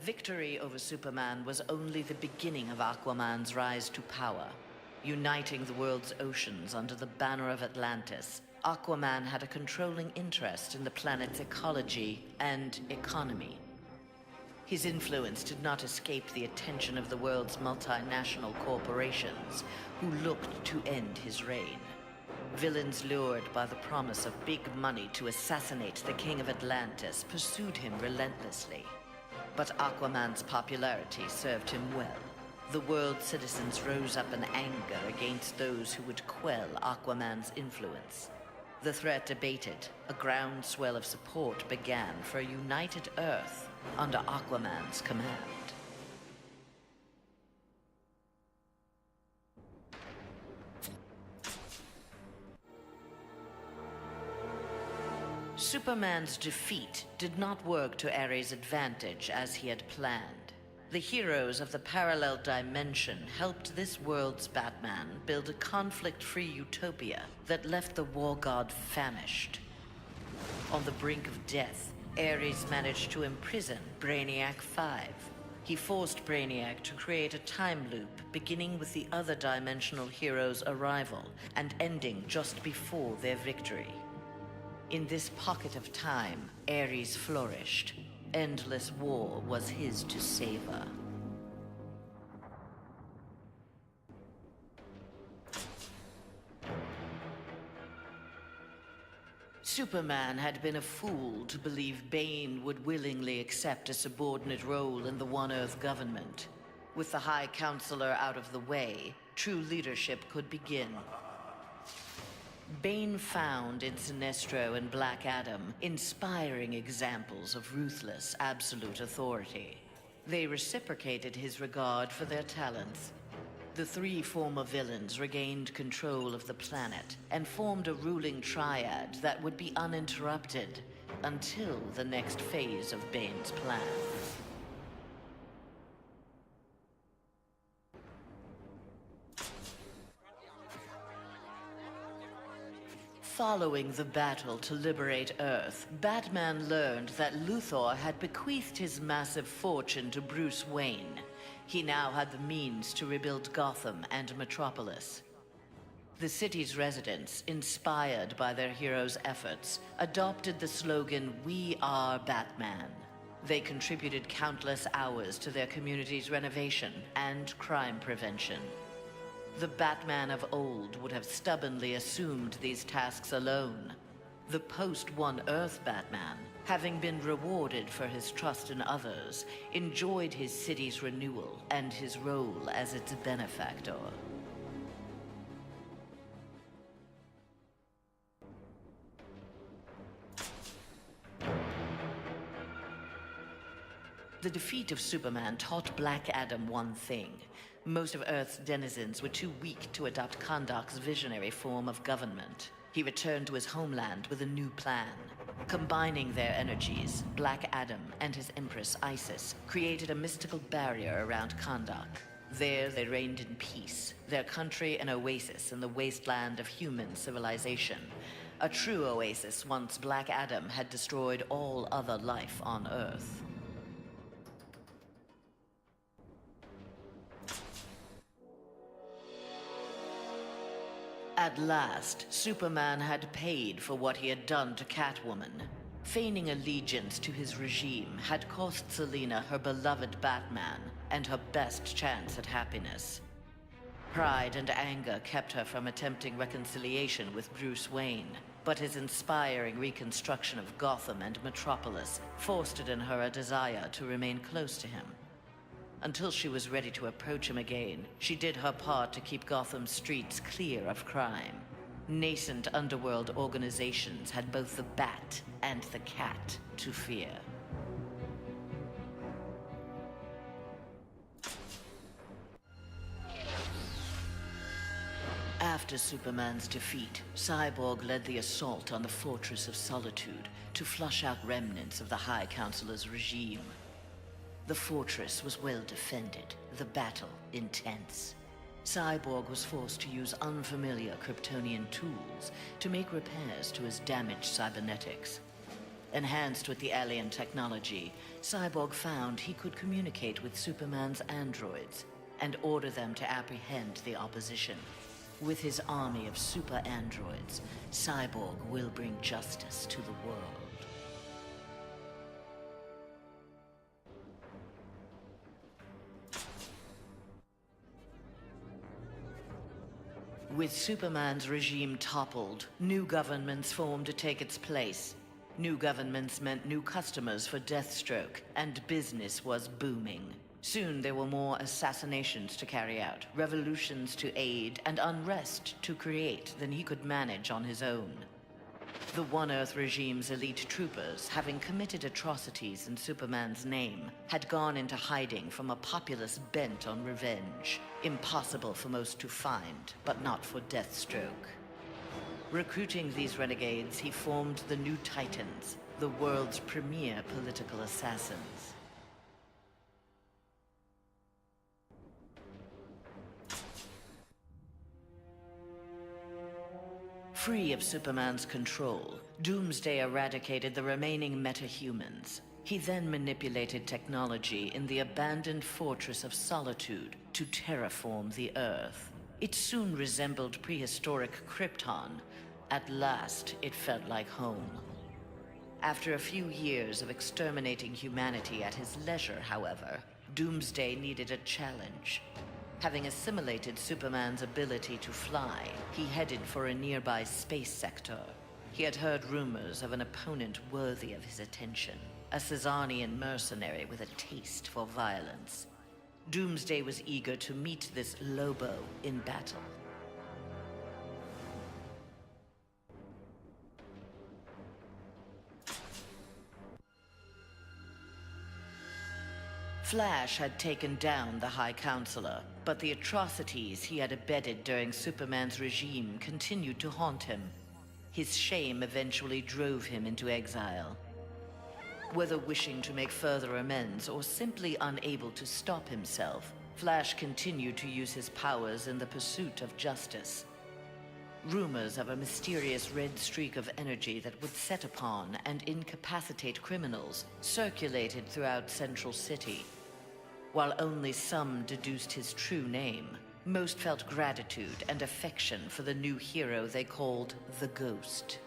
Victory over Superman was only the beginning of Aquaman's rise to power. Uniting the world's oceans under the banner of Atlantis, Aquaman had a controlling interest in the planet's ecology and economy. His influence did not escape the attention of the world's multinational corporations, who looked to end his reign. Villains lured by the promise of big money to assassinate the King of Atlantis pursued him relentlessly. But Aquaman's popularity served him well. The world's citizens rose up in anger against those who would quell Aquaman's influence. The threat abated, a groundswell of support began for a united Earth under Aquaman's command. Superman's defeat did not work to Ares' advantage as he had planned. The heroes of the parallel dimension helped this world's Batman build a conflict-free utopia that left the war god famished. On the brink of death, Ares managed to imprison Brainiac 5. He forced Brainiac to create a time loop beginning with the other dimensional heroes' arrival and ending just before their victory. In this pocket of time, Ares flourished. Endless war was his to savor. Superman had been a fool to believe Bane would willingly accept a subordinate role in the One Earth government. With the High Counselor out of the way, true leadership could begin. Bane found in Sinestro and Black Adam inspiring examples of ruthless, absolute authority. They reciprocated his regard for their talents. The three former villains regained control of the planet and formed a ruling triad that would be uninterrupted until the next phase of Bane's plan. Following the battle to liberate Earth, Batman learned that Luthor had bequeathed his massive fortune to Bruce Wayne. He now had the means to rebuild Gotham and Metropolis. The city's residents, inspired by their hero's efforts, adopted the slogan, "We are Batman." They contributed countless hours to their community's renovation and crime prevention. The Batman of old would have stubbornly assumed these tasks alone. The post-One Earth Batman, having been rewarded for his trust in others, enjoyed his city's renewal and his role as its benefactor. The defeat of Superman taught Black Adam one thing. Most of Earth's denizens were too weak to adopt Kahndaq's visionary form of government. He returned to his homeland with a new plan. Combining their energies, Black Adam and his Empress Isis created a mystical barrier around Kahndaq. There they reigned in peace, their country an oasis in the wasteland of human civilization. A true oasis once Black Adam had destroyed all other life on Earth. At last, Superman had paid for what he had done to Catwoman. Feigning allegiance to his regime had cost Selina her beloved Batman and her best chance at happiness. Pride and anger kept her from attempting reconciliation with Bruce Wayne, but his inspiring reconstruction of Gotham and Metropolis fostered in her a desire to remain close to him. Until she was ready to approach him again, she did her part to keep Gotham's streets clear of crime. Nascent underworld organizations had both the Bat and the Cat to fear. After Superman's defeat, Cyborg led the assault on the Fortress of Solitude to flush out remnants of the High Counselor's regime. The fortress was well defended, the battle intense. Cyborg was forced to use unfamiliar Kryptonian tools to make repairs to his damaged cybernetics. Enhanced with the alien technology, Cyborg found he could communicate with Superman's androids and order them to apprehend the opposition. With his army of super androids, Cyborg will bring justice to the world. With Superman's regime toppled, new governments formed to take its place. New governments meant new customers for Deathstroke, and business was booming. Soon there were more assassinations to carry out, revolutions to aid, and unrest to create than he could manage on his own. The One Earth regime's elite troopers, having committed atrocities in Superman's name, had gone into hiding from a populace bent on revenge. Impossible for most to find, but not for Deathstroke. Recruiting these renegades, he formed the New Titans, the world's premier political assassins. Free of Superman's control, Doomsday eradicated the remaining metahumans. He then manipulated technology in the abandoned Fortress of Solitude to terraform the Earth. It soon resembled prehistoric Krypton. At last, it felt like home. After a few years of exterminating humanity at his leisure, however, Doomsday needed a challenge. Having assimilated Superman's ability to fly, he headed for a nearby space sector. He had heard rumors of an opponent worthy of his attention, a Cesarian mercenary with a taste for violence. Doomsday was eager to meet this Lobo in battle. Flash had taken down the High Counselor, but the atrocities he had abetted during Superman's regime continued to haunt him. His shame eventually drove him into exile. Whether wishing to make further amends or simply unable to stop himself, Flash continued to use his powers in the pursuit of justice. Rumors of a mysterious red streak of energy that would set upon and incapacitate criminals circulated throughout Central City. While only some deduced his true name, most felt gratitude and affection for the new hero they called the Ghost.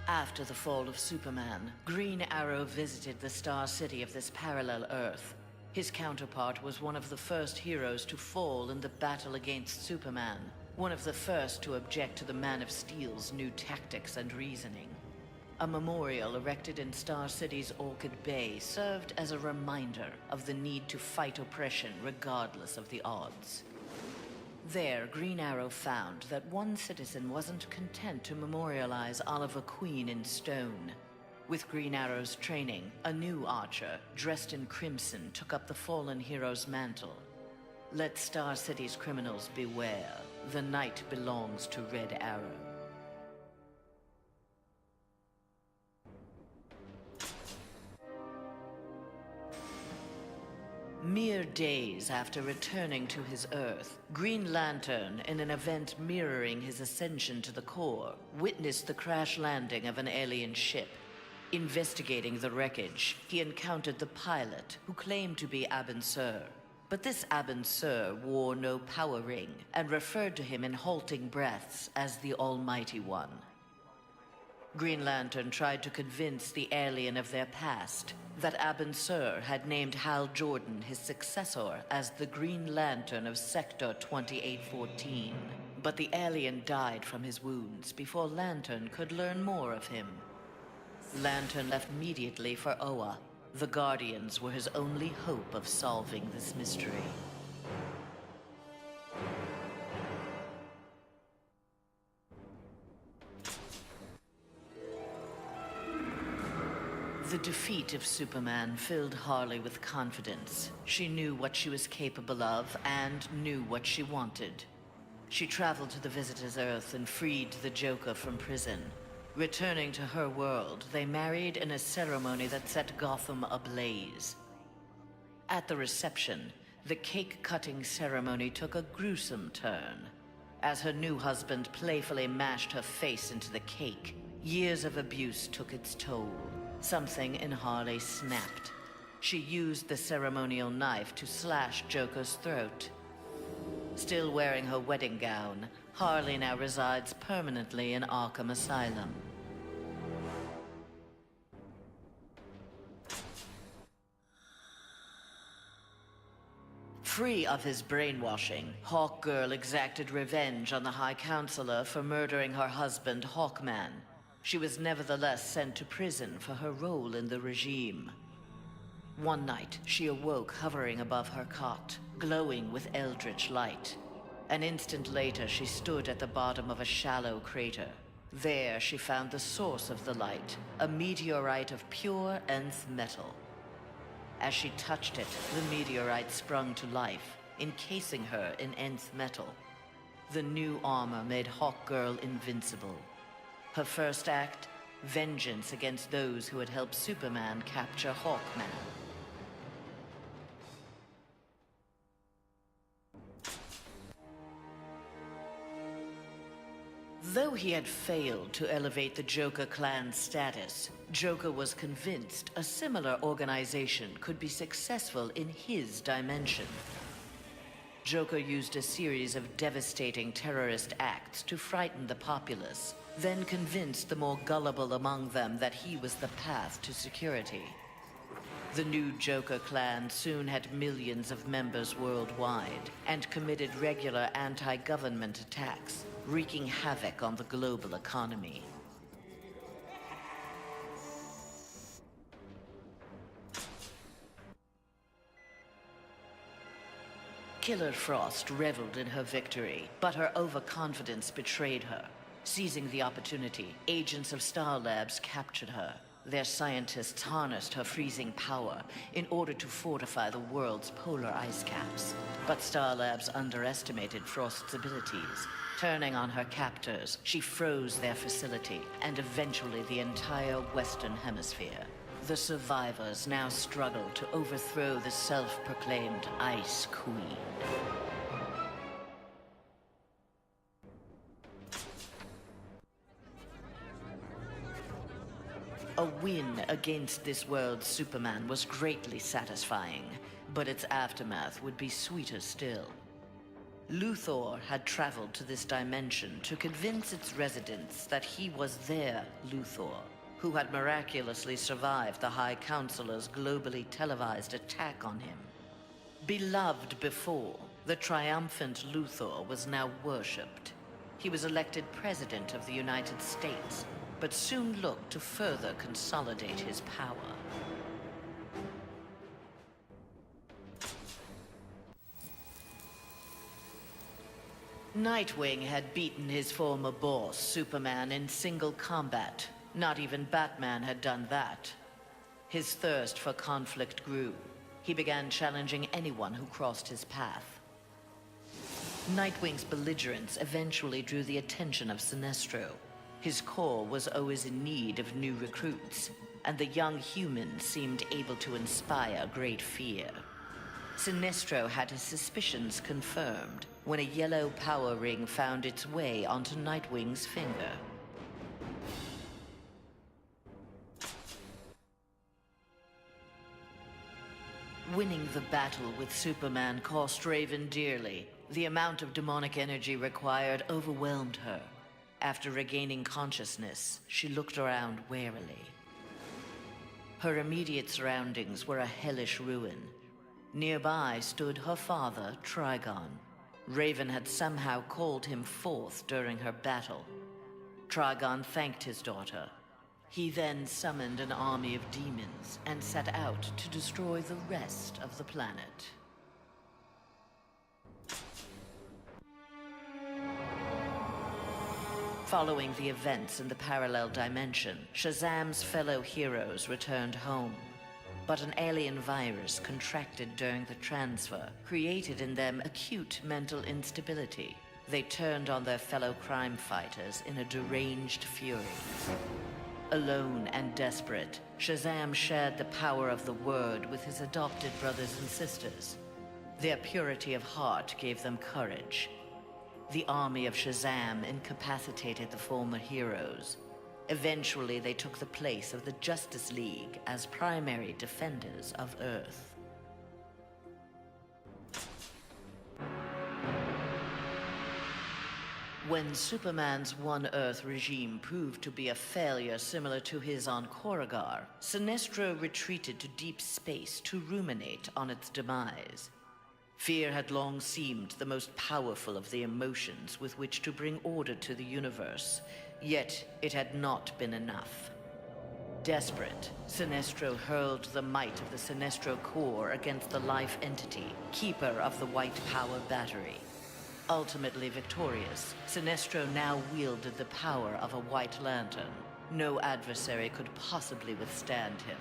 After the fall of Superman, Green Arrow visited the Star City of this parallel Earth. His counterpart was one of the first heroes to fall in the battle against Superman, one of the first to object to the Man of Steel's new tactics and reasoning. A memorial erected in Star City's Orchid Bay served as a reminder of the need to fight oppression regardless of the odds. There, Green Arrow found that one citizen wasn't content to memorialize Oliver Queen in stone. With Green Arrow's training, a new archer, dressed in crimson, took up the fallen hero's mantle. Let Star City's criminals beware. The night belongs to Red Arrow. Mere days after returning to his Earth, Green Lantern, in an event mirroring his ascension to the core, witnessed the crash landing of an alien ship. Investigating the wreckage, he encountered the pilot, who claimed to be Abin Sur. But this Abin Sur wore no power ring, and referred to him in halting breaths as the Almighty One. Green Lantern tried to convince the alien of their past, that Abin Sur had named Hal Jordan, his successor, as the Green Lantern of Sector 2814. But the alien died from his wounds before Lantern could learn more of him. Lantern left immediately for Oa. The Guardians were his only hope of solving this mystery. The defeat of Superman filled Harley with confidence. She knew what she was capable of and knew what she wanted. She traveled to the Visitor's Earth and freed the Joker from prison. Returning to her world, they married in a ceremony that set Gotham ablaze. At the reception, the cake-cutting ceremony took a gruesome turn. As her new husband playfully mashed her face into the cake, years of abuse took its toll. Something in Harley snapped. She used the ceremonial knife to slash Joker's throat. Still wearing her wedding gown, Harley now resides permanently in Arkham Asylum. Free of his brainwashing, Hawkgirl exacted revenge on the High Counselor for murdering her husband, Hawkman. She was nevertheless sent to prison for her role in the regime. One night, she awoke hovering above her cot, glowing with eldritch light. An instant later, she stood at the bottom of a shallow crater. There, she found the source of the light, a meteorite of pure nth metal. As she touched it, the meteorite sprung to life, encasing her in nth metal. The new armor made Hawkgirl invincible. Her first act, vengeance against those who had helped Superman capture Hawkman. Though he had failed to elevate the Joker clan's status, Joker was convinced a similar organization could be successful in his dimension. Joker used a series of devastating terrorist acts to frighten the populace, then convinced the more gullible among them that he was the path to security. The new Joker clan soon had millions of members worldwide and committed regular anti-government attacks, wreaking havoc on the global economy. Killer Frost reveled in her victory, but her overconfidence betrayed her. Seizing the opportunity, agents of Star Labs captured her. Their scientists harnessed her freezing power in order to fortify the world's polar ice caps. But Star Labs underestimated Frost's abilities. Turning on her captors, she froze their facility and eventually the entire Western Hemisphere. The survivors now struggle to overthrow the self-proclaimed Ice Queen. A win against this world's Superman was greatly satisfying, but its aftermath would be sweeter still. Luthor had traveled to this dimension to convince its residents that he was their Luthor, who had miraculously survived the High Counselor's globally televised attack on him. Beloved before, the triumphant Luthor was now worshipped. He was elected President of the United States, but soon looked to further consolidate his power. Nightwing had beaten his former boss, Superman, in single combat. Not even Batman had done that. His thirst for conflict grew. He began challenging anyone who crossed his path. Nightwing's belligerence eventually drew the attention of Sinestro. His corps was always in need of new recruits, and the young human seemed able to inspire great fear. Sinestro had his suspicions confirmed when a yellow power ring found its way onto Nightwing's finger. Winning the battle with Superman cost Raven dearly. The amount of demonic energy required overwhelmed her. After regaining consciousness, she looked around warily. Her immediate surroundings were a hellish ruin. Nearby stood her father, Trigon. Raven had somehow called him forth during her battle. Trigon thanked his daughter. He then summoned an army of demons and set out to destroy the rest of the planet. Following the events in the parallel dimension, Shazam's fellow heroes returned home. But an alien virus contracted during the transfer created in them acute mental instability. They turned on their fellow crime fighters in a deranged fury. Alone and desperate, Shazam shared the power of the Word with his adopted brothers and sisters. Their purity of heart gave them courage. The army of Shazam incapacitated the former heroes. Eventually, they took the place of the Justice League as primary defenders of Earth. When Superman's One Earth regime proved to be a failure similar to his on Korugar, Sinestro retreated to deep space to ruminate on its demise. Fear had long seemed the most powerful of the emotions with which to bring order to the universe, yet it had not been enough. Desperate, Sinestro hurled the might of the Sinestro core against the life entity, keeper of the White Power Battery. Ultimately victorious, Sinestro now wielded the power of a White Lantern. No adversary could possibly withstand him.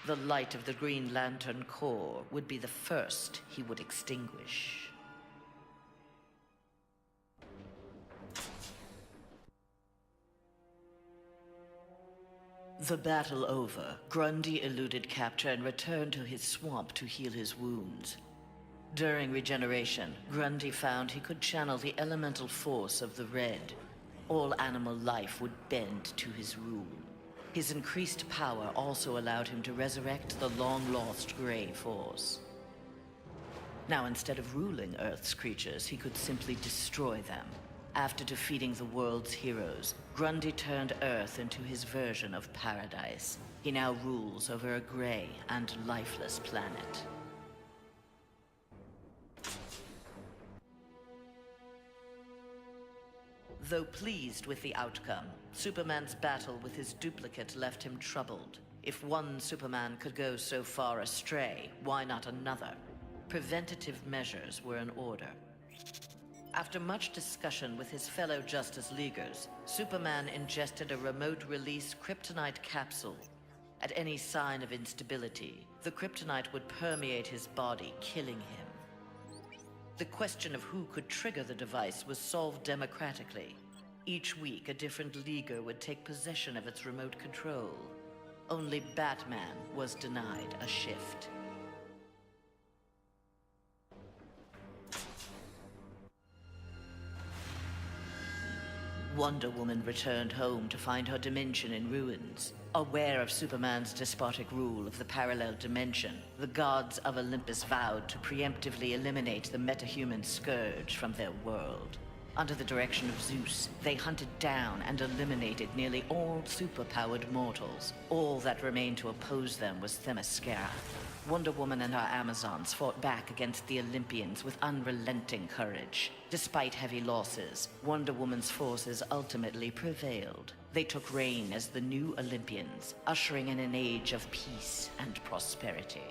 The light of the Green Lantern core would be the first he would extinguish. The battle over, Grundy eluded capture and returned to his swamp to heal his wounds. During regeneration, Grundy found he could channel the elemental force of the Red. All animal life would bend to his rule. His increased power also allowed him to resurrect the long-lost Grey Force. Now, instead of ruling Earth's creatures, he could simply destroy them. After defeating the world's heroes, Grundy turned Earth into his version of paradise. He now rules over a gray and lifeless planet. Though pleased with the outcome, Superman's battle with his duplicate left him troubled. If one Superman could go so far astray, why not another? Preventative measures were in order. After much discussion with his fellow Justice Leaguers, Superman ingested a remote-release kryptonite capsule. At any sign of instability, the kryptonite would permeate his body, killing him. The question of who could trigger the device was solved democratically. Each week, a different Leaguer would take possession of its remote control. Only Batman was denied a shift. Wonder Woman returned home to find her dimension in ruins. Aware of Superman's despotic rule of the parallel dimension, the gods of Olympus vowed to preemptively eliminate the metahuman scourge from their world. Under the direction of Zeus, they hunted down and eliminated nearly all superpowered mortals. All that remained to oppose them was Themyscira. Wonder Woman and her Amazons fought back against the Olympians with unrelenting courage. Despite heavy losses, Wonder Woman's forces ultimately prevailed. They took reign as the new Olympians, ushering in an age of peace and prosperity.